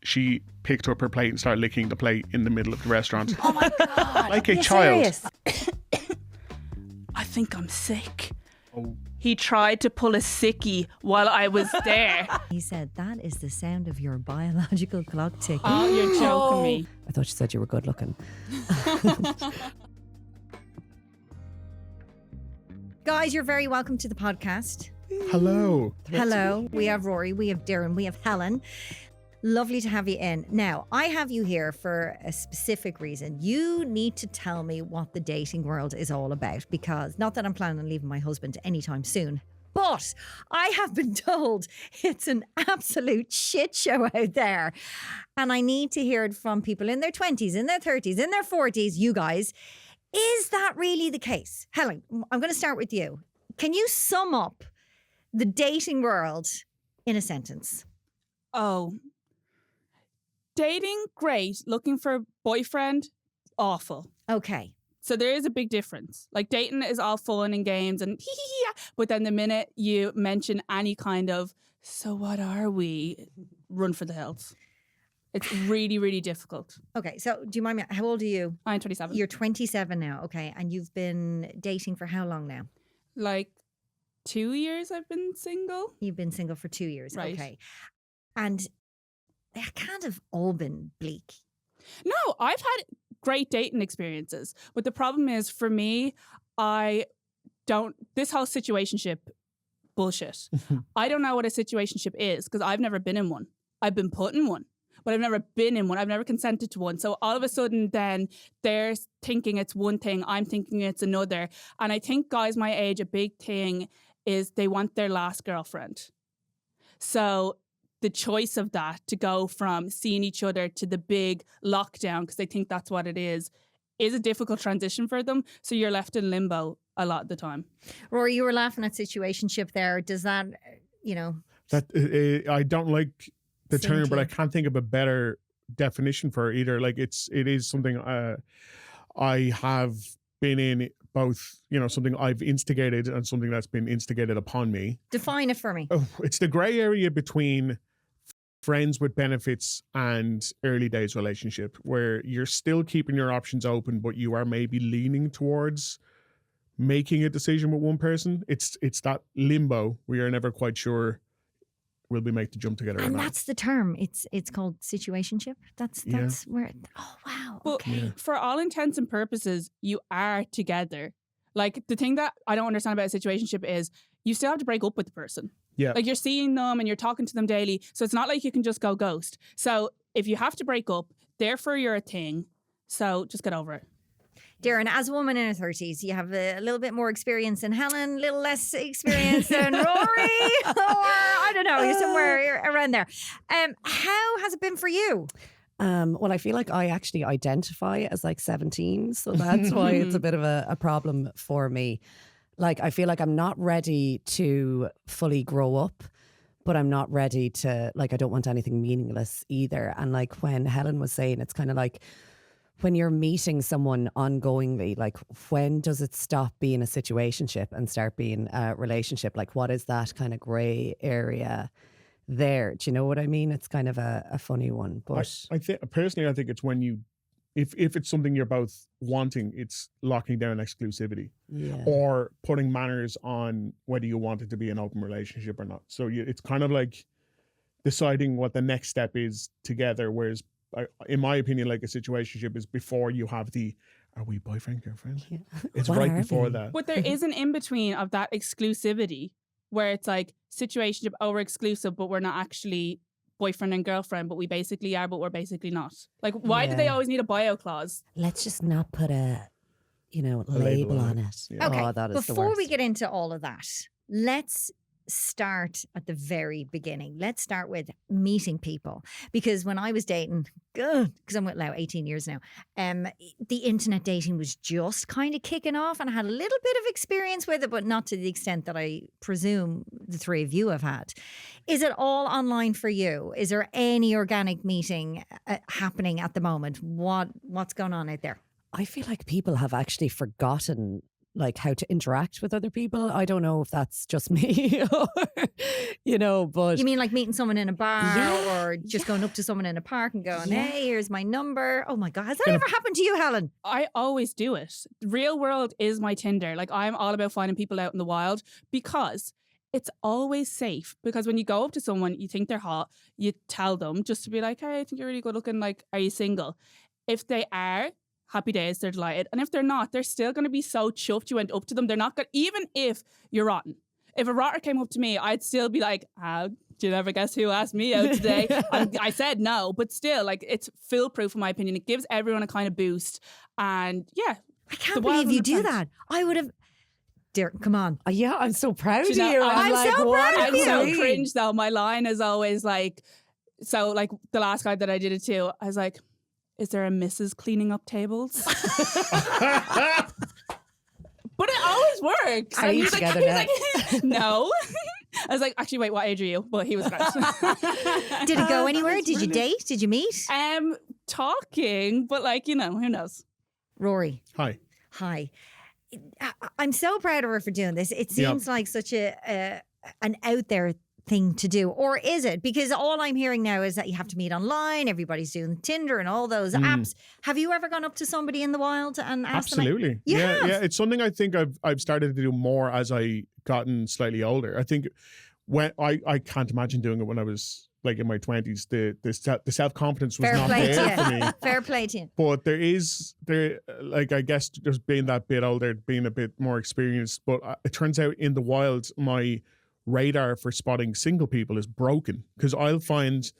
she picked up her plate and started licking the plate in the middle of the restaurant. Oh my God. Like a child. Serious? I think I'm sick. Oh. He tried to pull a sickie while I was there. He said, that is the sound of your biological clock ticking. Oh, you're joking me. I thought you said you were good looking. Guys, you're very welcome to the podcast. Hello. Hello. We have Rory, we have Doireann, we have Helen. Lovely to have you in. Now, I have you here for a specific reason. You need to tell me what the dating world is all about, because not that I'm planning on leaving my husband anytime soon, but I have been told it's an absolute shit show out there. And I need to hear it from people in their 20s, in their 30s, in their 40s, you guys. Is that really the case? Helen, I'm going to start with you. Can you sum up the dating world in a sentence? Oh. Dating, great. Looking for a boyfriend, awful. Okay. So there is a big difference. Like, dating is all fun and games and but then the minute you mention any kind of, so what are we? Run for the hills. It's really, really difficult. Okay, so do you mind me, how old are you? I'm 27. You're 27 now, okay. And you've been dating for how long now? Like 2 years I've been single. You've been single for 2 years, Right. okay. And they can't have all been bleak. No, I've had great dating experiences. But the problem is, for me, this whole situationship bullshit. I don't know what a situationship is because I've never been in one. I've been put in one, but I've never been in one. I've never consented to one. So all of a sudden then they're thinking it's one thing, I'm thinking it's another. And I think guys my age, a big thing is they want their last girlfriend. So the choice of that to go from seeing each other to the big lockdown, because they think that's what it is a difficult transition for them. So you're left in limbo a lot of the time. Rory, you were laughing at situationship there. Does that, That I don't like the Same term, to but you. I can't think of a better definition for it either. Like it is something I have been in, both, something I've instigated and something that's been instigated upon me. define it for me? Oh, it's the gray area between friends with benefits and early days relationship, where you're still keeping your options open, but you are maybe leaning towards making a decision with one person. It's that limbo where you're never quite sure, will we make the jump together or And not? that's the term. It's called situationship. That's Yeah. where, oh wow. But Okay. for all intents and purposes, you are together. Like, the thing that I don't understand about a situationship is you still have to break up with the person. Yeah. Like, you're seeing them and you're talking to them daily. So it's not like you can just go ghost. So if you have to break up, therefore you're a thing. So just get over it. Doireann, as a woman in her 30s, you have a little bit more experience than Helen, a little less experience than Rory, or I don't know, you're somewhere around there. How has it been for you? Well, I feel like I actually identify as like 17, so that's why it's a bit of a problem for me. Like, I feel like I'm not ready to fully grow up, but I'm not ready to, like, I don't want anything meaningless either. And like when Helen was saying, it's kind of like when you're meeting someone ongoingly, like, when does it stop being a situationship and start being a relationship? Like, what is that kind of grey area there? Do you know what I mean? It's kind of a funny one. But I think personally, I think it's when you, if it's something you're both wanting, it's locking down exclusivity yeah. or putting manners on whether you want it to be an open relationship or not. So it's kind of like deciding what the next step is together. Whereas, in my opinion, like a situationship is before you have the, are we boyfriend, girlfriend? Yeah. It's What right are before we? that. But there is an in-between of that exclusivity where it's like situationship, oh, we're exclusive, but we're not actually boyfriend and girlfriend, but we basically are, but we're basically not. Like, why do they Yeah. always need a bio clause? Let's just not put a label on it. Yeah. Okay, Oh, that is the before we worst. get into all of that, let's start at the very beginning. Let's start with meeting people. Because when I was dating, because I'm with Lau 18 years now, the internet dating was just kind of kicking off, and I had a little bit of experience with it, but not to the extent that I presume the three of you have had. Is it all online for you? Is there any organic meeting happening at the moment? What's going on out there? I feel like people have actually forgotten like how to interact with other people. I don't know if that's just me or, but You mean like meeting someone in a bar Yeah, or just going up to someone in a park and going, Yeah. hey, here's my number. Oh my God. Has that ever happened to you, Helen? I always do it. Real world is my Tinder. Like I'm all about finding people out in the wild because it's always safe. Because when you go up to someone, you think they're hot, you tell them just to be like, hey, I think you're really good looking. Like, are you single? If they are, happy days, they're delighted. And if they're not, they're still going to be so chuffed you went up to them. They're not going to, even if you're rotten. If a rotter came up to me, I'd still be like, did you ever guess who asked me out today? And I said no, but still, like, it's foolproof in my opinion. It gives everyone a kind of boost. And yeah. I can't believe you do that. I would have. Dear, come on. yeah, I'm so proud of Do you you. know, I'm like, so what proud are I'm of you so doing? cringe though. My line is always like, so like the last guy that I did it to, I was like, is there a Mrs. cleaning up tables? But it always works. Are And you he's together like, now? no. I was like, actually, wait, what age are you? But he was great. Did it go anywhere? that's Did you brilliant. date? Did you meet? Talking, but like, who knows? Rory, Hi. hi. I'm so proud of her for doing this. It seems like such an out there thing to do. Or is it? Because all I'm hearing now is that you have to meet online. Everybody's doing Tinder and all those apps. Have you ever gone up to somebody in the wild and asked them? Absolutely. You yeah, have? yeah. It's something I think I've started to do more as I gotten slightly older. I think when I can't imagine doing it when I was like in my 20s. The self confidence was Fair not play to there for me. you. Fair play to you. But like I guess just being that bit older, being a bit more experienced. But it turns out in the wild, my radar for spotting single people is broken because I'll find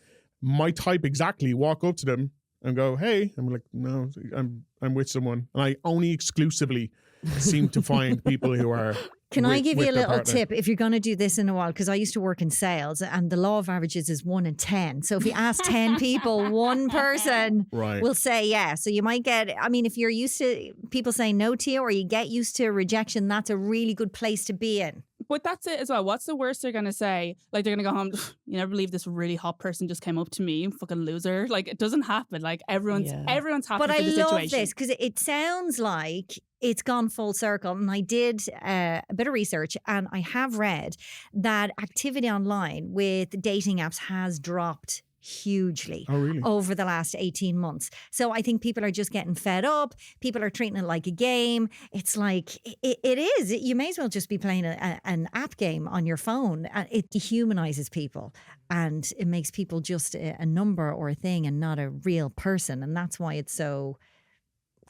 my type exactly, walk up to them and go, "Hey," I'm like, "No, I'm with someone," and I only exclusively seem to find people who are. Can I with- give you with a their little partner. tip if you're going to do this in a while? Because I used to work in sales and the law of averages is 1 in 10. So if you ask 10 people, one person Right. will say yes. So you might get, I mean, if you're used to people saying no to you or you get used to rejection, that's a really good place to be in. But that's it as well. What's the worst they're going to say? Like, they're going to go home, you never believe this really hot person just came up to me, fucking loser. Like, it doesn't happen. Like, everyone's happy But for I the love situation. this because it sounds like it's gone full circle. And I did a bit of research and I have read that activity online with dating apps has dropped hugely Oh, really? over the last 18 months. So I think people are just getting fed up. People are treating it like a game. It's like, it is. You may as well just be playing an app game on your phone. It dehumanizes people and it makes people just a number or a thing and not a real person. And that's why it's so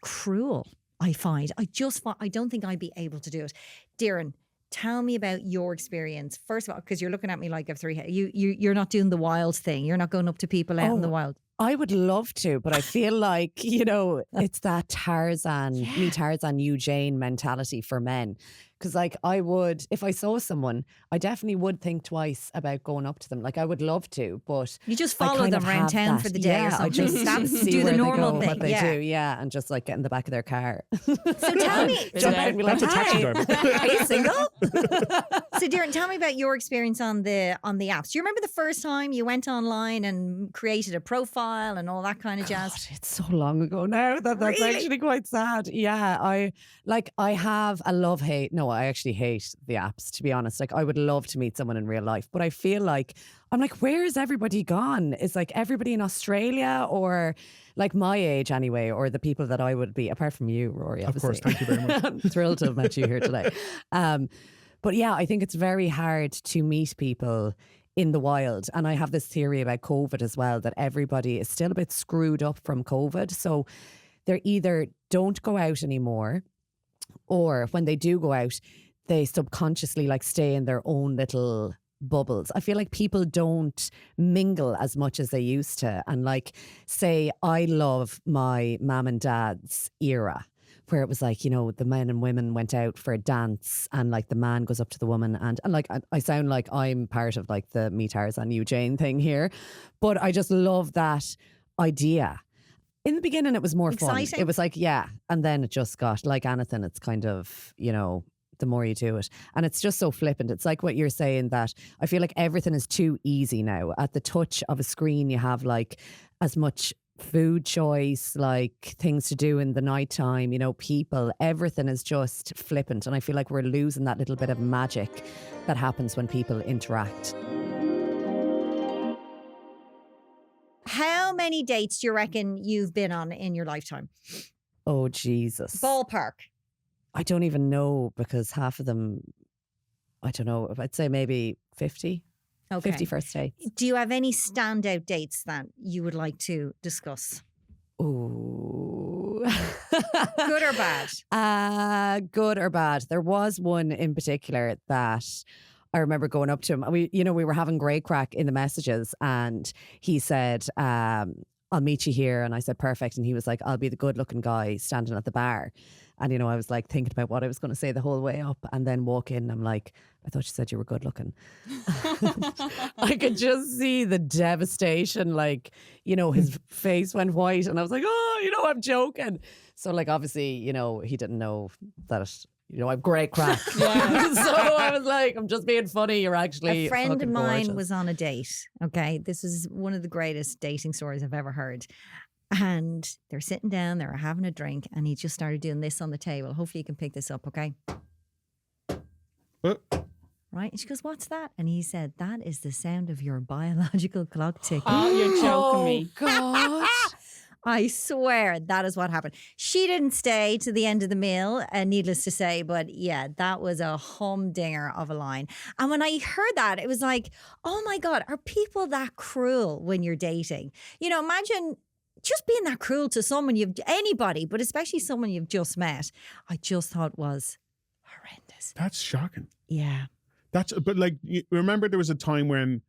cruel, I find. I don't think I'd be able to do it. Doireann, tell me about your experience. First of all, because you're looking at me like I've three heads. You're not doing the wild thing. You're not going up to people out in the wild. I would love to, but I feel like, it's that me Tarzan, you Jane mentality for men. Because like I would, if I saw someone, I definitely would think twice about going up to them. Like I would love to, but You just I follow kind them of around have town that. for the day or I something. just That's see do where the they normal go, thing. what they yeah. do, and just like get in the back of their car. So tell me, Jump out and be like, That's a taxi "Hi, driver." are you single? So Doireann, tell me about your experience on the apps. Do you remember the first time you went online and created a profile and all that kind of jazz? God, it's so long ago now that's Really? actually quite sad. Yeah, I have a love hate. No, I actually hate the apps, to be honest. Like I would love to meet someone in real life, but I feel like I'm like, where is everybody gone? Is like everybody in Australia or like my age anyway, or the people that I would be, apart from you, Rory, Of obviously. course, thank you very much. I'm thrilled to have met you here today. But yeah, I think it's very hard to meet people in the wild. And I have this theory about COVID as well, that everybody is still a bit screwed up from COVID. So they're either don't go out anymore, or when they do go out, they subconsciously like stay in their own little bubbles. I feel like people don't mingle as much as they used to. And like, say, I love my mum and dad's era, where it was like, the men and women went out for a dance and like the man goes up to the woman and like, I sound like I'm part of like the me Tarzan, you Jane thing here, but I just love that idea. In the beginning, it was more Exciting. fun. It was like, yeah. And then it just got like anything. It's kind of, the more you do it. And it's just so flippant. It's like what you're saying, that I feel like everything is too easy now. At the touch of a screen, you have like as much food choice, like things to do in the nighttime, you know, people, everything is just flippant. And I feel like we're losing that little bit of magic that happens when people interact. How many dates do you reckon you've been on in your lifetime? Oh, Jesus. Ballpark. I don't even know, because half of them, I don't know, I'd say maybe 50. Okay. 50 first dates. Do you have any standout dates that you would like to discuss? Ooh. Good or bad? Good or bad. There was one in particular that I remember going up to him. We were having great crack in the messages, and he said, I'll meet you here. And I said, perfect. And he was like, I'll be the good looking guy standing at the bar. And, you know, I was like thinking about what I was going to say the whole way up, and then walk in. And I'm like, I thought you said you were good looking. I could just see the devastation. Like, you know, his face went white, and I was like, oh, you know, I'm joking. So, like, obviously, you know, he didn't know that, you know, I'm great crack. Yeah. So I was like, I'm just being funny. You're actually a friend of mine gorgeous. was on a date. Okay. This is one of the greatest dating stories I've ever heard. And they're sitting down, they were having a drink, and he just started doing this on the table. Hopefully you can pick this up, okay? Right? And she goes, what's that? And he said, that is the sound of your biological clock ticking. Oh, you're joking me. God. I swear that is what happened. She didn't stay to the end of the meal, needless to say, but yeah, that was a humdinger of a line. And when I heard that, it was like, oh my God, are people that cruel when you're dating? You know, imagine just being that cruel to anybody, but especially someone you've just met. I just thought was horrendous. That's shocking. Yeah. But like, you remember there was a time when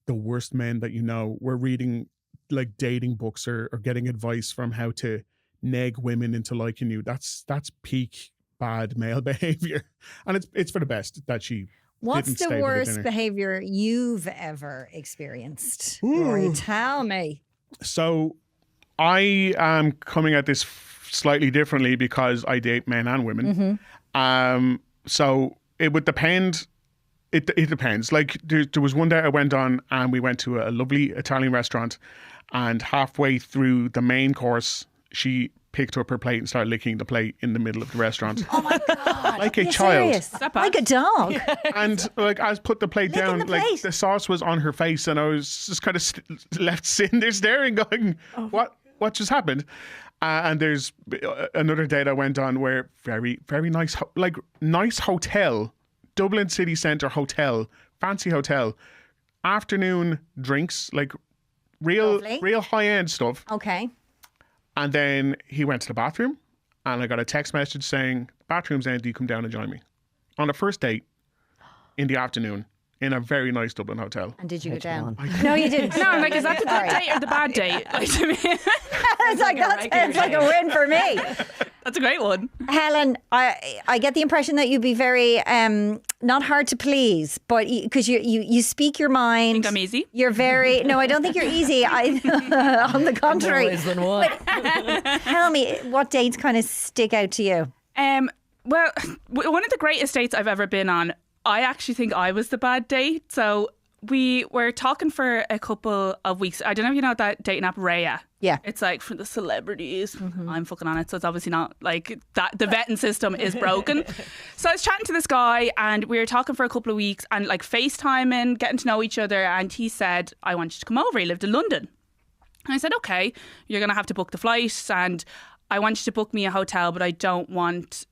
the worst men that you know were reading like dating books or getting advice from how to neg women into liking you. That's peak bad male behavior. And it's for the best that she What's didn't the stay worst with dinner. behavior you've ever experienced? Ooh. Rory, tell me. So I am coming at this slightly differently because I date men and women. Mm-hmm. So it would depend. It depends. Like there was one day I went on and we went to a lovely Italian restaurant, and halfway through the main course, she picked up her plate and started licking the plate in the middle of the restaurant. Oh my God. Like a Are you child. serious? Like a dog. And like I put the plate Licking down, the like plate. the sauce was on her face, and I was just kind of left sitting there staring, going, what just happened? And there's another date I went on where very, very nice, nice hotel, Dublin city centre hotel, fancy hotel, afternoon drinks, like real high end stuff. Okay. And then he went to the bathroom, and I got a text message saying, bathroom's empty, come down and join me. On a first date in the afternoon in a very nice Dublin hotel. And did you go down? on. No, you didn't. No, like, is that the good date or the bad date? Like, to me, It's like, that sounds like a win for me. that's a great one. Helen, I get the impression that you'd be very not hard to please, but because you speak your mind. Think I'm easy? You're very no, I don't think you're easy. On the contrary. More ways than one. Tell me, what dates kind of stick out to you? Well, one of the greatest dates I've ever been on, I actually think I was the bad date. So we were talking for a couple of weeks. I don't know if you know that dating app Raya. Yeah. It's like for the celebrities. I'm fucking on it, so it's obviously not like that. The vetting system is broken. So I was chatting to this guy, and we were talking for a couple of weeks and like FaceTiming, getting to know each other. And he said, I want you to come over. He lived in London. And I said, okay, you're going to have to book the flight, and I want you to book me a hotel, but I don't want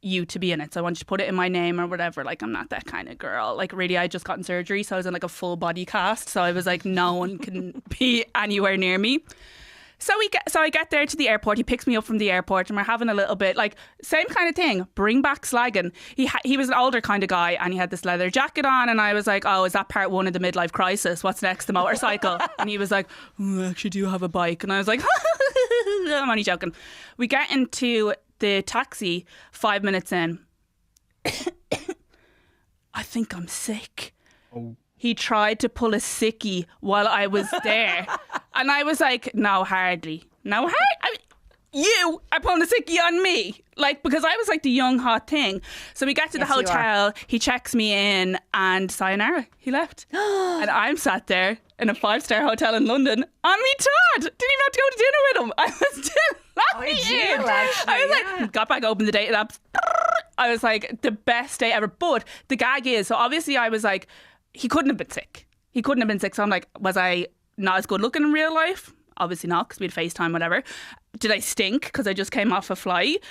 you to be in it. So I want you to put it in my name or whatever. Like, I'm not that kind of girl. Like, really, I just gotten surgery, so I was in like a full body cast. So I was like, no one can be anywhere near me. So I get there to the airport. He picks me up from the airport, and we're having a little bit like same kind of thing. Bring back slagging. He was an older kind of guy, and he had this leather jacket on, and I was like, oh, is that part one of the midlife crisis? What's next? The motorcycle? And he was like, oh, I actually do have a bike. And I was like, I'm only joking. We get into the taxi 5 minutes in. I think I'm sick. Oh. He tried to pull a sickie while I was there. And I was like, no, hardly. No, you are pulling a sickie on me. Like, because I was like the young hot thing. So we get to the Yes, you hotel, he checks me in, and sayonara, he left. And I'm sat there in a 5-star hotel in London on me Todd. Didn't even have to go him. I was delighted. I was like, got back, opened the dating apps. I was like, the best day ever. But the gag is, so obviously I was like, he couldn't have been sick. So I'm like, was I not as good looking in real life? Obviously not, because we had FaceTime, whatever. Did I stink because I just came off a flight?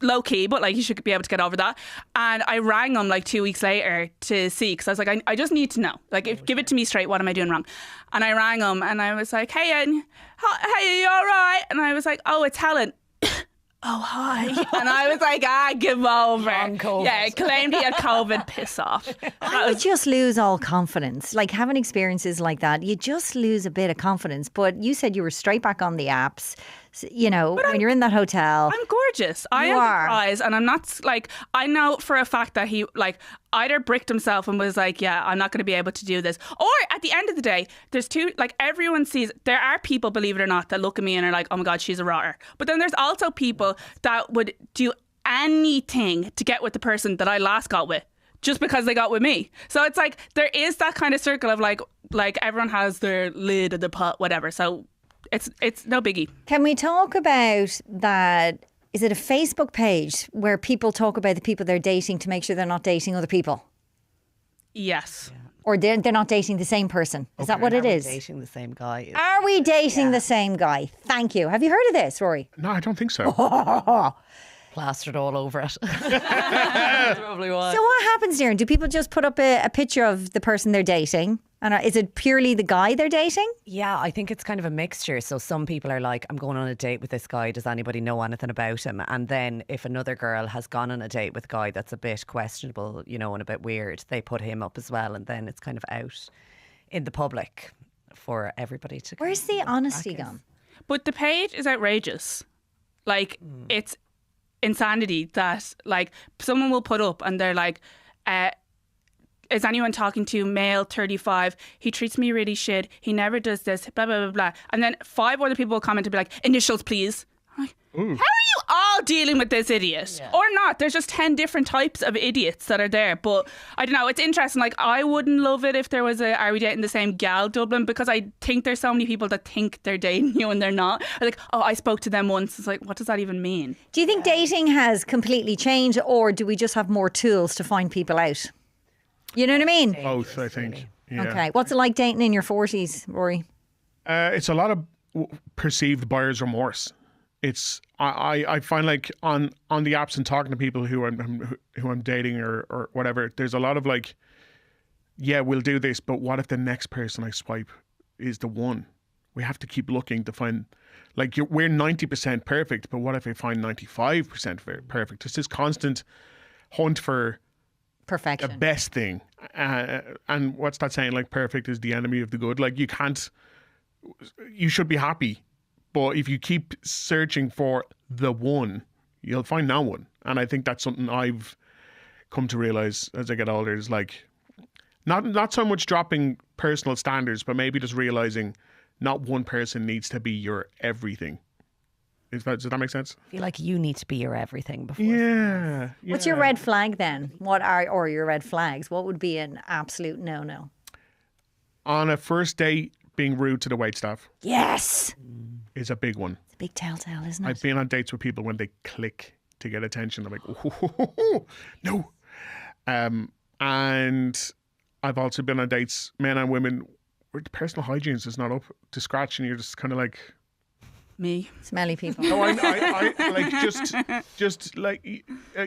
Low key, but like, you should be able to get over that. And I rang him like 2 weeks later to see, because I was like, I just need to know. Like, give it to me straight. What am I doing wrong? And I rang him and I was like, hey, are you all right? And I was like, oh, it's Helen. Oh, hi. And I was like, give over. Yeah, claimed he had COVID. Piss off. I would just lose all confidence. Like, having experiences like that, you just lose a bit of confidence. But you said you were straight back on the apps. You know, when you're in that hotel. I'm gorgeous. I am the prize. And I'm not like, I know for a fact that he like either bricked himself and was like, yeah, I'm not going to be able to do this. Or at the end of the day, there's two, like, everyone sees, there are people, believe it or not, that look at me and are like, oh my God, she's a rotter. But then there's also people that would do anything to get with the person that I last got with, just because they got with me. So it's like, there is that kind of circle of like everyone has their lid of the pot, whatever. So it's no biggie. Can we talk about that? Is it a Facebook page where people talk about the people they're dating to make sure they're not dating other people? Yes. Yeah. Or they're not dating the same person. Is that what it is? Dating the same guy. Are we dating the same guy? Thank you. Have you heard of this, Rory? No, I don't think so. Plastered all over it. That's probably why. So what happens, Doireann? Do people just put up a picture of the person they're dating? And is it purely the guy they're dating? Yeah, I think it's kind of a mixture. So some people are like, I'm going on a date with this guy. Does anybody know anything about him? And then if another girl has gone on a date with a guy that's a bit questionable, you know, and a bit weird, they put him up as well. And then it's kind of out in the public for everybody to... Where's the honesty gone? But the page is outrageous. Like, it's insanity that, like, someone will put up and they're like, is anyone talking to male 35? He treats me really shit. He never does this, blah, blah, blah, blah. And then 5 other people will comment and be like, initials, please. I'm like, how are you all dealing with this idiot? Yeah. Or not. There's just 10 different types of idiots that are there. But I don't know. It's interesting. Like, I wouldn't love it if there was a, are we dating the same gal Dublin? Because I think there's so many people that think they're dating you and they're not. Like, oh, I spoke to them once. It's like, what does that even mean? Do you think dating has completely changed, or do we just have more tools to find people out? You know what I mean? Both, I think. Yeah. Okay. What's it like dating in your 40s, Rory? It's a lot of perceived buyer's remorse. It's I find, like, on the apps and talking to people who I'm dating or whatever, there's a lot of like, yeah, we'll do this, but what if the next person I swipe is the one? We have to keep looking to find, like, we're 90% perfect, but what if I find 95% perfect? It's this constant hunt for perfection, the best thing. And what's that saying? Like, perfect is the enemy of the good. Like, you should be happy. But if you keep searching for the one, you'll find no one. And I think that's something I've come to realize as I get older, is like, not so much dropping personal standards, but maybe just realizing not one person needs to be your everything. Does that make sense? I feel like you need to be your everything before. Yeah. What's your red flag then? Or your red flags? What would be an absolute no-no? On a first date, being rude to the waitstaff. Yes. Is a big one. It's a big telltale, isn't it? I've been on dates with people when they click to get attention. I'm like, oh, no. And I've also been on dates, men and women, where the personal hygiene is not up to scratch, and you're just kind of like, me, smelly people. No, I like just like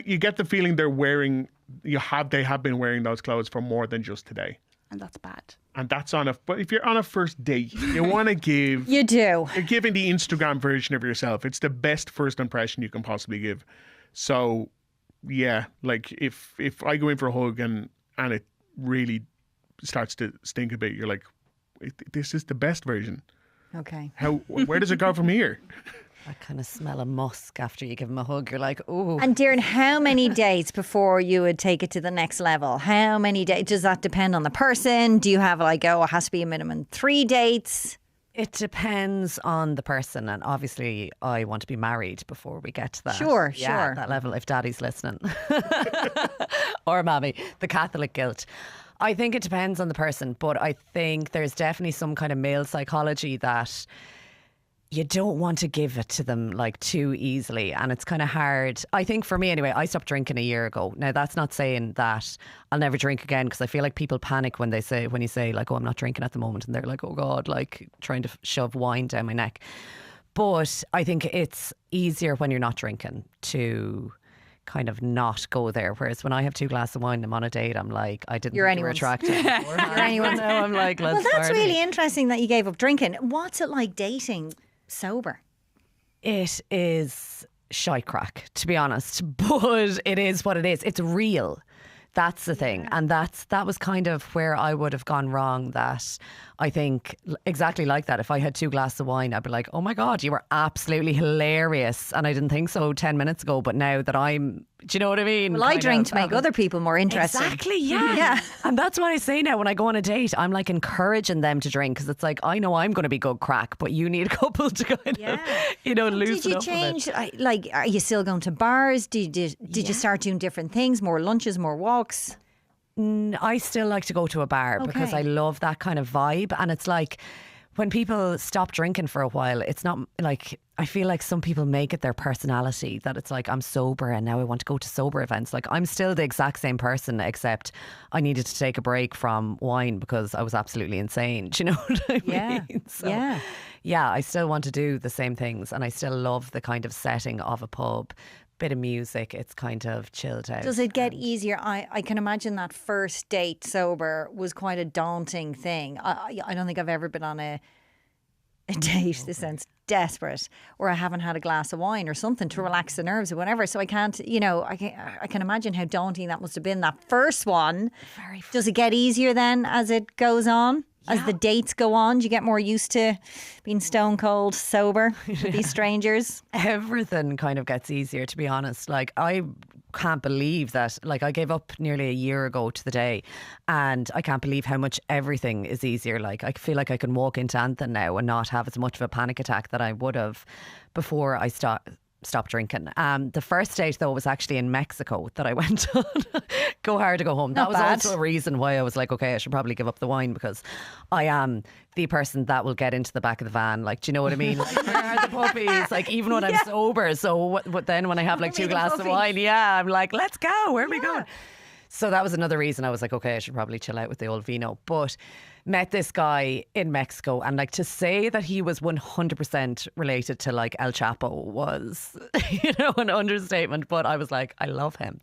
you get the feeling they have been wearing those clothes for more than just today. And that's bad. And that's but if you're on a first date, you want to give... You do. You're giving the Instagram version of yourself. It's the best first impression you can possibly give. So, yeah, like if I go in for a hug and it really starts to stink a bit, you're like, this is the best version. Okay. Where does it go from here? I kind of smell a musk after you give him a hug. You're like, ooh. And Doireann, how many dates before you would take it to the next level? How many dates? Does that depend on the person? Do you have like, it has to be a minimum 3 dates? It depends on the person. And obviously, I want to be married before we get to that. Sure. That level, if daddy's listening. Or mommy, the Catholic guilt. I think it depends on the person. But I think there's definitely some kind of male psychology that you don't want to give it to them like too easily, and it's kind of hard. I think for me anyway, I stopped drinking a year ago. Now that's not saying that I'll never drink again, because I feel like people panic when you say like, oh, I'm not drinking at the moment, and they're like, oh God, like trying to shove wine down my neck. But I think it's easier when you're not drinking to kind of not go there. Whereas when I have 2 glasses of wine and I'm on a date, I'm like, I didn't think you were attractive. You're anyone's. Now I'm like, let's Well, that's party. really interesting that you gave up drinking. What's it like dating sober? It is shite crack, to be honest, but it is what it is. It's real. That's the thing. And that was kind of where I would have gone wrong. That I think exactly like that. If I had 2 glasses of wine, I'd be like, oh my God, you were absolutely hilarious. And I didn't think so 10 minutes ago. But now that do you know what I mean? Well, I drink to make other people more interesting. Exactly, yeah. And that's what I say now when I go on a date. I'm like encouraging them to drink, because it's like, I know I'm going to be good crack, but you need a couple to kind of, loosen up. Did you change? Like, are you still going to bars? Did you start doing different things? More lunches, more walks? I still like to go to a bar because I love that kind of vibe. And it's like, when people stop drinking for a while, it's not like, I feel like some people make it their personality that it's like, I'm sober and now I want to go to sober events. Like, I'm still the exact same person, except I needed to take a break from wine because I was absolutely insane. Do you know what I mean? So, yeah, I still want to do the same things, and I still love the kind of setting of a pub. Bit of music, it's kind of chilled out. Does it get easier? I can imagine that first date sober was quite a daunting thing. I don't think I've ever been on a date, this sounds desperate, or I haven't had a glass of wine or something to relax the nerves or whatever. So I can't, I can imagine how daunting that must have been, that first one. Does it get easier then as it goes on? As the dates go on, do you get more used to being stone cold sober with these strangers? Everything kind of gets easier, to be honest. Like, I can't believe that, like, I gave up nearly a year ago to the day, and I can't believe how much everything is easier. Like, I feel like I can walk into Anthem now and not have as much of a panic attack that I would have before I stopped drinking. The first date, though, was actually in Mexico that I went on. Go hard to go home. That was also a reason why I was like, okay, I should probably give up the wine, because I am the person that will get into the back of the van. Like, do you know what I mean? Like, where are the puppies? Like, even when I'm sober. So what then when I have like 2 glasses of wine, I'm like, let's go. Where are we going? So that was another reason I was like, okay, I should probably chill out with the old vino. But met this guy in Mexico, and like, to say that he was 100% related to like El Chapo was, an understatement. But I was like, I love him.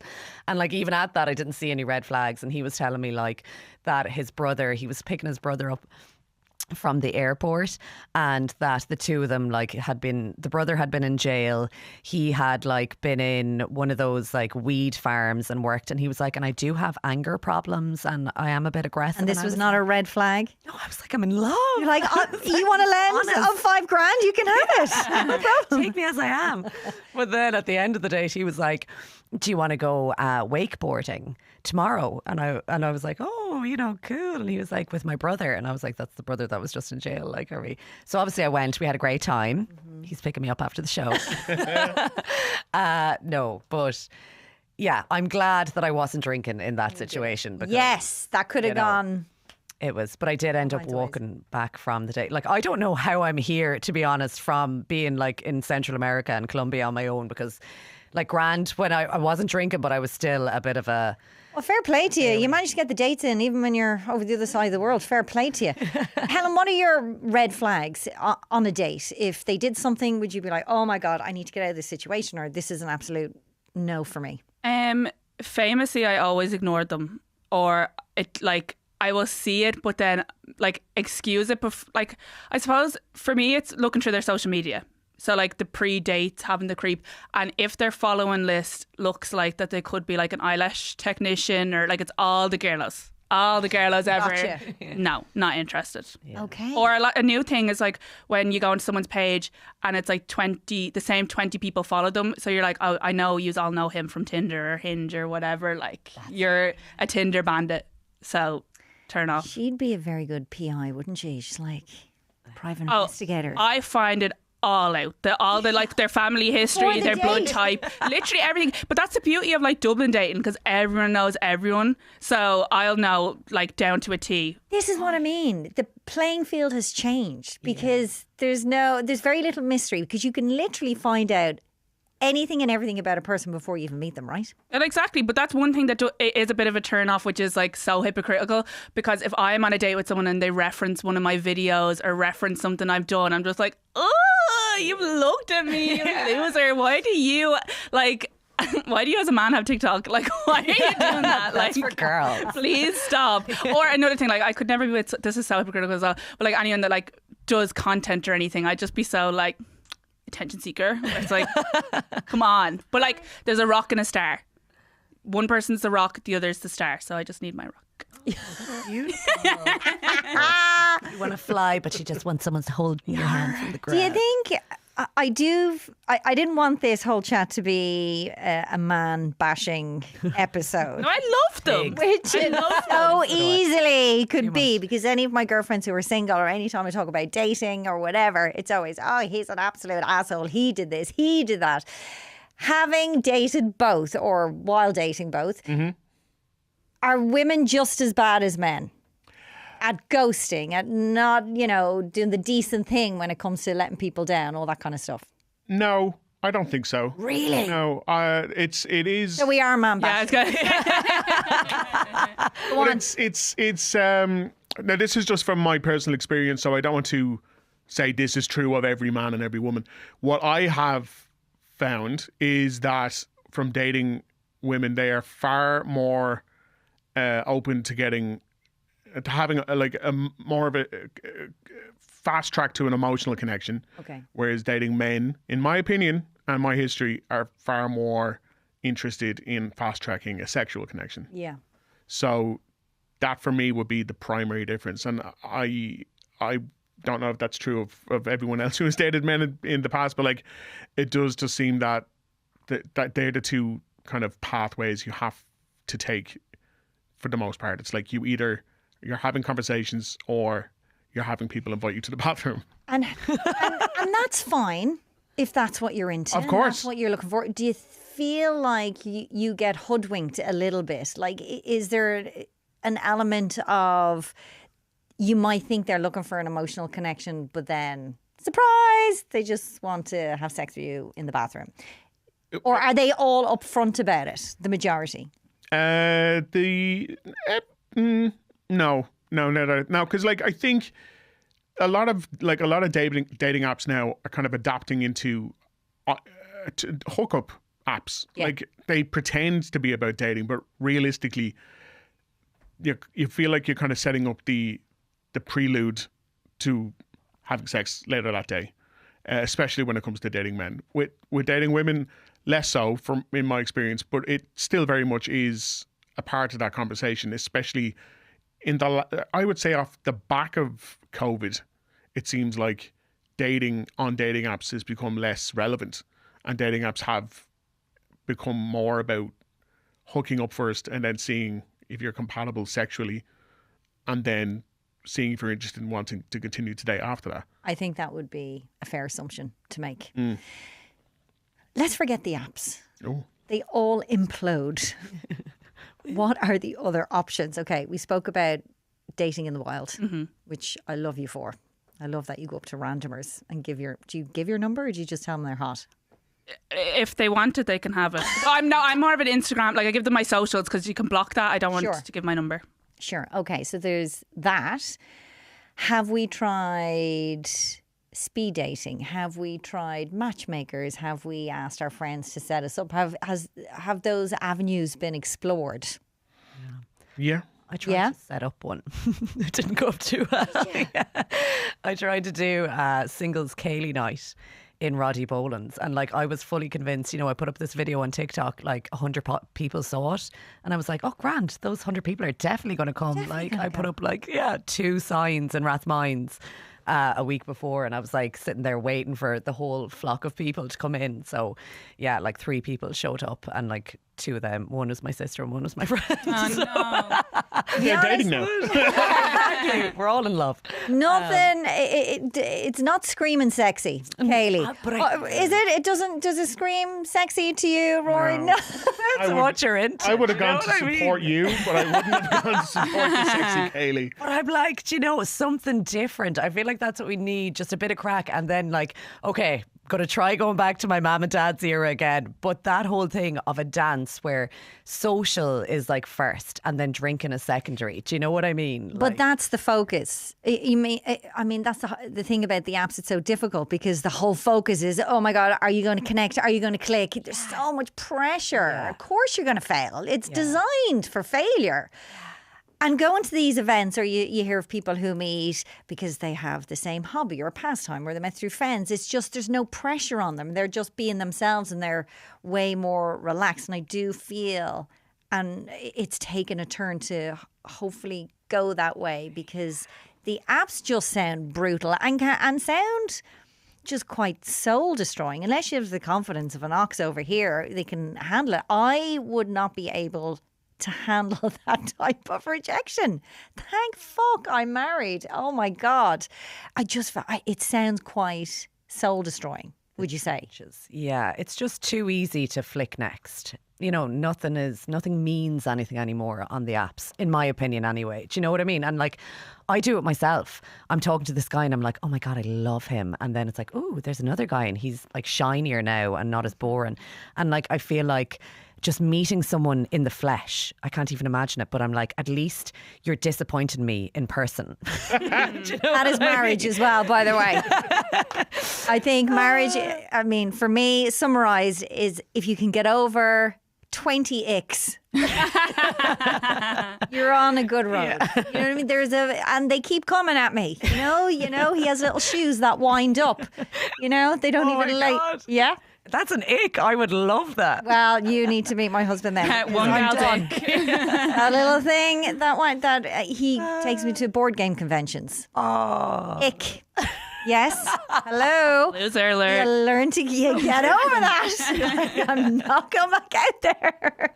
And like, even at that, I didn't see any red flags. And he was telling me like that he was picking his brother up from the airport, and that the two of them the brother had been in jail. He had like been in one of those like weed farms and worked, and he was like, and I do have anger problems and I am a bit aggressive. And this was not a red flag? No, I was like, I'm in love. You're like, you want a lens of $5,000? You can have it. No problem. Take me as I am. But then at the end of the date, he was like, do you want to go wakeboarding tomorrow? And I was like, oh, cool. And he was like, with my brother. And I was like, that's the brother that was just in jail. Like, are we? So obviously I went. We had a great time. Mm-hmm. He's picking me up after the show. No, but yeah, I'm glad that I wasn't drinking in that situation. Because, yes, that could have gone. It was, but I did end up walking back from the date. Like, I don't know how I'm here, to be honest, from being like in Central America and Colombia on my own, because like grand when I wasn't drinking, but I was still a bit of a... Well, fair play to you. You managed to get the dates in even when you're over the other side of the world. Fair play to you. Helen, what are your red flags on a date? If they did something, would you be like, oh my God, I need to get out of this situation, or this is an absolute no for me? Famously, I always ignored them, or it like... I will see it, but then like excuse it. Like, I suppose for me, it's looking through their social media. So like the pre-dates, having the creep, and if their following list looks like that they could be like an eyelash technician, or like it's all the girls ever. Gotcha. No, not interested. Yeah. Okay. Or a new thing is like when you go on someone's page and it's like the same 20 people follow them. So you're like, oh, I know you all know him from Tinder or Hinge or whatever. Like, you're a Tinder bandit. So turn off. She'd be a very good PI, wouldn't she? She's like a private investigator. I find it all out. All the like their family history, the their blood date. type, literally everything. But that's the beauty of like Dublin dating, because everyone knows everyone. So I'll know like down to a T. This is what I mean. The playing field has changed because there's very little mystery, because you can literally find out anything and everything about a person before you even meet them, right? And exactly, but that's one thing that is a bit of a turn off, which is like so hypocritical, because if I'm on a date with someone and they reference one of my videos or reference something I've done, I'm just like, oh, you've looked at me, you loser. Why do you as a man have TikTok? Like, why are you doing that? That's Like, for girls. please stop. Or another thing, like I could never be with, this is so hypocritical as well, but like anyone that like does content or anything, I'd just be so like, attention seeker. It's like, come on. But like, there's a rock and a star. One person's the rock, the other's the star. So I just need my rock. Beautiful. You want to fly, but you just want someone to hold your hand from the ground. Do you think I do? I didn't want this whole chat to be a man bashing episode. No, I love them. Which I love so easily could be, because any of my girlfriends who are single, or any time I talk about dating or whatever, it's always, oh, he's an absolute asshole. He did this, he did that. Having dated both, or while dating both, are women just as bad as men at ghosting, at not, doing the decent thing when it comes to letting people down, all that kind of stuff? No, I don't think so. Really? No, it is. So we are man Yeah, bashing. it's good. But now this is just from my personal experience, so I don't want to say this is true of every man and every woman. What I have found is that from dating women, they are far more open to having a more of a fast track to an emotional connection. Okay. Whereas dating men, in my opinion and my history, are far more interested in fast tracking a sexual connection. Yeah. So that for me would be the primary difference. And I don't know if that's true of everyone else who has dated men in the past, but like it does just seem that they're the two kind of pathways you have to take for the most part. It's like you're having conversations, or you're having people invite you to the bathroom. And that's fine if that's what you're into. Of course. That's what you're looking for. Do you feel like you get hoodwinked a little bit? Like, is there an element of, you might think they're looking for an emotional connection, but then, surprise, they just want to have sex with you in the bathroom? Or are they all upfront about it, the majority? No, because like I think a lot of dating apps now are kind of adapting into hookup apps. Yeah. Like they pretend to be about dating, but realistically, you feel like you're kind of setting up the prelude to having sex later that day, especially when it comes to dating men. With dating women, less so, in my experience, but it still very much is a part of that conversation, especially I would say off the back of COVID. It seems like dating on dating apps has become less relevant, and dating apps have become more about hooking up first and then seeing if you're compatible sexually, and then seeing if you're interested in wanting to continue to date after that. I think that would be a fair assumption to make. Let's forget the apps. Oh. They all implode. What are the other options? Okay, we spoke about dating in the wild, which I love you for. I love that you go up to randomers and do you give your number, or do you just tell them they're hot? If they want it, they can have it. I'm more of an Instagram. Like I give them my socials because you can block that. I don't want to give my number. Sure. Okay. So there's that. Have we tried speed dating? Have we tried matchmakers? Have we asked our friends to set us up? Have those avenues been explored? Yeah. I tried to set up one. It didn't go up too well. I tried to do singles Kaylee night in Roddy Boland's, and like I was fully convinced. I put up this video on TikTok, like 100 people saw it, and I was like, oh grand, those 100 people are definitely going to come. I put up 2 signs in Rathmines a week before, and I was like sitting there waiting for the whole flock of people to come in. So yeah, 3 people showed up, and 2 of them, one was my sister and one was my friend. Oh, no. They're dating now. Exactly. We're all in love. Nothing. It's not screaming sexy, Kaylee. Is it? It doesn't. Does it scream sexy to you, Rory? No. That's what you're into. I would have Do you gone know to what I mean? support you, but I wouldn't have gone to support the sexy Kaylee. But I'm like, do you know, something different. I feel like that's what we need, just a bit of crack. And then like, okay, going to try going back to my mum and dad's era again. But that whole thing of a dance where social is like first and then drinking is secondary. Do you know what I mean? But that's the focus. I mean, that's the thing about the apps. It's so difficult because the whole focus is, oh my God, are you going to connect? Are you going to click? There's so much pressure. Yeah. Of course you're going to fail. It's designed for failure. And going to these events, or you hear of people who meet because they have the same hobby or pastime, or they met through friends. It's just there's no pressure on them. They're just being themselves and they're way more relaxed. And I do feel, and it's taken a turn to hopefully go that way because the apps just sound brutal and sound just quite soul destroying. Unless you have the confidence of an ox over here, they can handle it. I would not be able to handle that type of rejection. Thank fuck I'm married. Oh my God. It sounds quite soul destroying, would you say? Yeah, it's just too easy to flick next. You know, nothing means anything anymore on the apps, in my opinion anyway. Do you know what I mean? And like, I do it myself. I'm talking to this guy and I'm like, oh my God, I love him. And then it's like, oh, there's another guy and he's like shinier now and not as boring. And like, I feel like just meeting someone in the flesh, I can't even imagine it, but I'm like, at least you're disappointing me in person. That is marriage as well, by the way. I think marriage, I mean, for me, summarised is if you can get over 20 icks, you're on a good road. Yeah. You know what I mean? And they keep coming at me. You know, he has little shoes that wind up. You know, they don't even like. God. Yeah. That's an ick. I would love that. Well, you need to meet my husband then. One gal done. A little thing that he takes me to board game conventions. Oh. Ick. Yes. Hello. Loser alert. You learn to get over that. I'm not going back out there.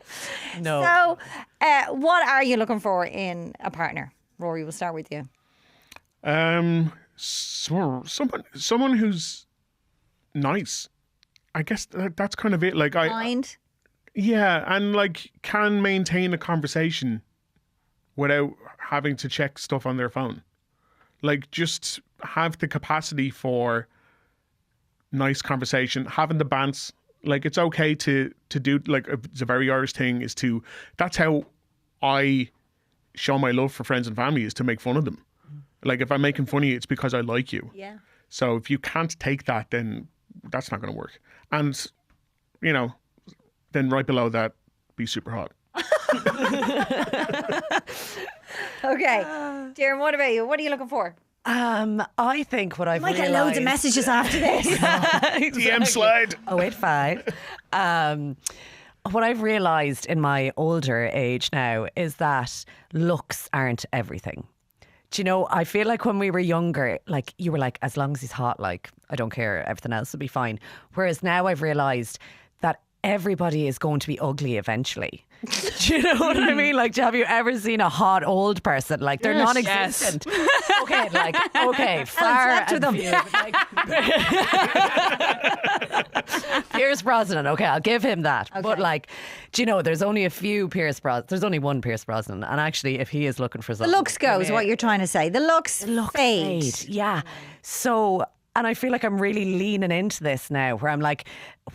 No. So, what are you looking for in a partner? Rory, we'll start with you. Someone who's nice. I guess that's kind of it. Like Kind. Yeah, and like can maintain a conversation without having to check stuff on their phone. Like just have the capacity for nice conversation, having the bants. Like it's okay to do, like it's a very Irish thing that's how I show my love for friends and family, is to make fun of them. Like if I'm making fun of you, it's because I like you. Yeah. So if you can't take that, then that's not going to work. And, you know, then right below that, be super hot. Okay. Darren, what about you? What are you looking for? I think what I've Might realised... get loads of messages after this. DM slide. 085. What I've realised in my older age now is that looks aren't everything. Do you know, I feel like when we were younger, like you were like, as long as he's hot, like I don't care, everything else will be fine. Whereas now I've realised that everybody is going to be ugly eventually. Do you know what I mean? Like, have you ever seen a hot old person? Like, they're non-existent. Yes. Okay, far and few. Like, Pierce Brosnan, okay, I'll give him that. Okay. But like, do you know, there's only a few there's only one Pierce Brosnan. And actually, if he is looking for something... The looks go is what you're trying to say. The looks fade. Yeah. So... And I feel like I'm really leaning into this now, where I'm like,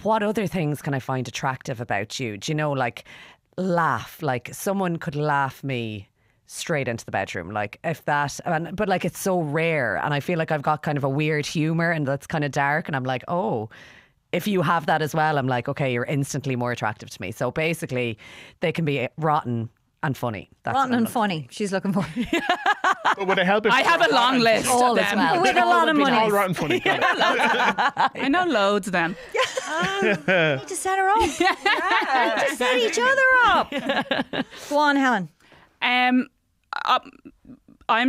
what other things can I find attractive about you? Do you know, like, laugh. Like, someone could laugh me straight into the bedroom. Like, if that... But, like, it's so rare. And I feel like I've got kind of a weird humour and that's kind of dark. And I'm like, oh... If you have that as well, I'm like, okay, you're instantly more attractive to me. So basically, they can be rotten and funny. That's rotten and funny. She's looking for. But would it help if I have a long list of them. Well. With a lot of money. All rotten funny. I know loads of them. You need to set her up. Yeah. Just set each other up. Go on, Helen. I'm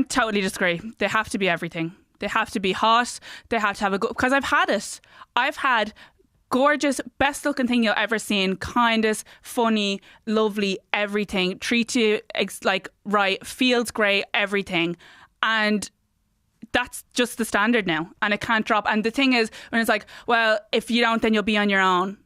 totally disagree. They have to be everything. They have to be hot. They have to have a good... Because I've had it. I've had gorgeous, best looking thing you'll ever seen, kindest, funny, lovely, everything, treats you like right, feels great, everything. And that's just the standard now, and it can't drop. And the thing is, when it's like, well, if you don't, then you'll be on your own.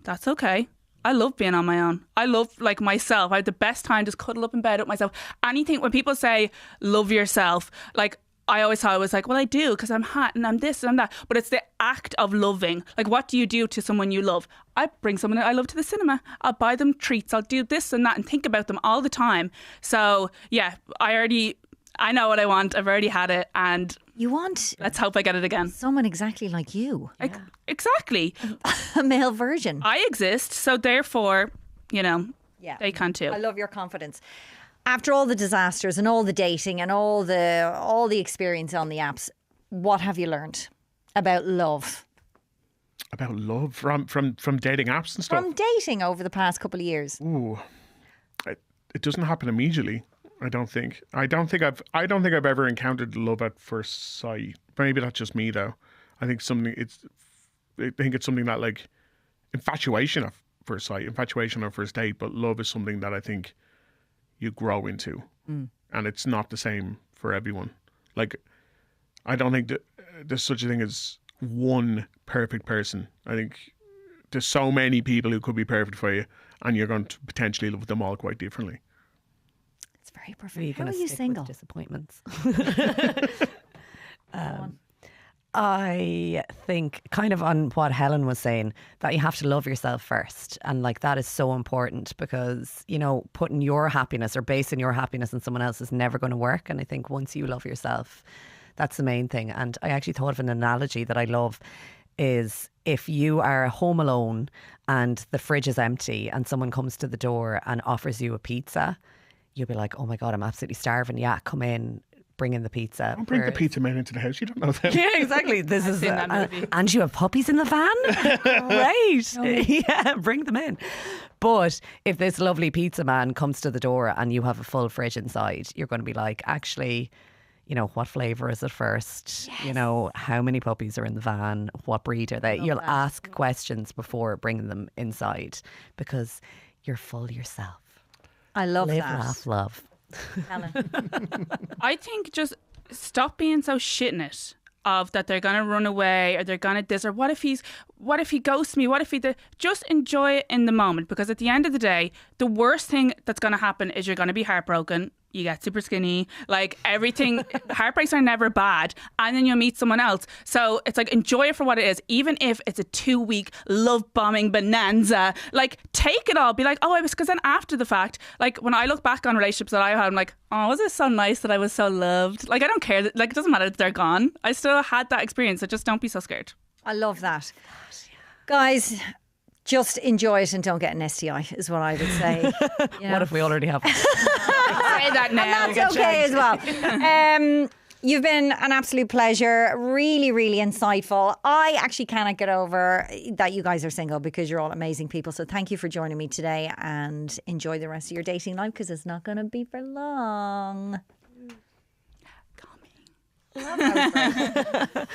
That's okay. I love being on my own. I love like myself. I had the best time just cuddle up in bed with myself. Anything, when people say love yourself, like I always thought it was like, well, I do because I'm hot and I'm this and I'm that. But it's the act of loving. Like, what do you do to someone you love? I bring someone I love to the cinema. I'll buy them treats. I'll do this and that and think about them all the time. So yeah, I know what I want. I've already had it, and You want let's hope I get it again. someone exactly like you, Exactly. a male version. I exist, so therefore, Yeah. they can too. I love your confidence. After all the disasters and all the dating and all the experience on the apps, what have you learned about love? About love from dating apps and stuff. From dating over the past couple of years. Ooh, it doesn't happen immediately. I don't think I've ever encountered love at first sight. But maybe that's just me though. I think it's something that like infatuation at first sight, infatuation on first date. But love is something that I think you grow into, and it's not the same for everyone. Like, I don't think that there's such a thing as one perfect person. I think there's so many people who could be perfect for you, and you're going to potentially love them all quite differently. It's very Are perfect. you How going are to you stick single? with disappointments? I think kind of on what Helen was saying, that you have to love yourself first. And like that is so important because, you know, putting your happiness or basing your happiness on someone else is never going to work. And I think once you love yourself, that's the main thing. And I actually thought of an analogy that I love is if you are home alone and the fridge is empty and someone comes to the door and offers you a pizza, you'll be like, oh my God, I'm absolutely starving. Yeah, come in. Bring in the pizza. Don't bring the pizza man into the house. You don't know them. Yeah, exactly. This is seen that movie. and you have puppies in the van? Great. Yeah, bring them in. But if this lovely pizza man comes to the door and you have a full fridge inside, you're going to be like, actually, you know, what flavour is it first? Yes. You know, how many puppies are in the van? What breed are they? You'll ask questions before bringing them inside because you're full yourself. I love Live, that. laugh, love. Helen. I think just stop being so shit in it of that they're gonna run away or they're gonna this or what if he ghosts me, what if just enjoy it in the moment, because at the end of the day the worst thing that's gonna happen is you're gonna be heartbroken, you get super skinny, like everything. Heartbreaks are never bad, and then you'll meet someone else. So it's like, enjoy it for what it is, even if it's a 2-week love bombing bonanza. Like, take it all, be like, oh, I was, because then after the fact, like when I look back on relationships that I had, I'm like, oh, was it so nice that I was so loved? Like, I don't care, like it doesn't matter that they're gone, I still had that experience. So just don't be so scared. I love that. Guys, just enjoy it and don't get an STI is what I would say. You know? What if we already have? Say that now. And that's okay as well. You've been an absolute pleasure. Really, really insightful. I actually cannot get over that you guys are single because you're all amazing people. So thank you for joining me today and enjoy the rest of your dating life because it's not going to be for long. Call me.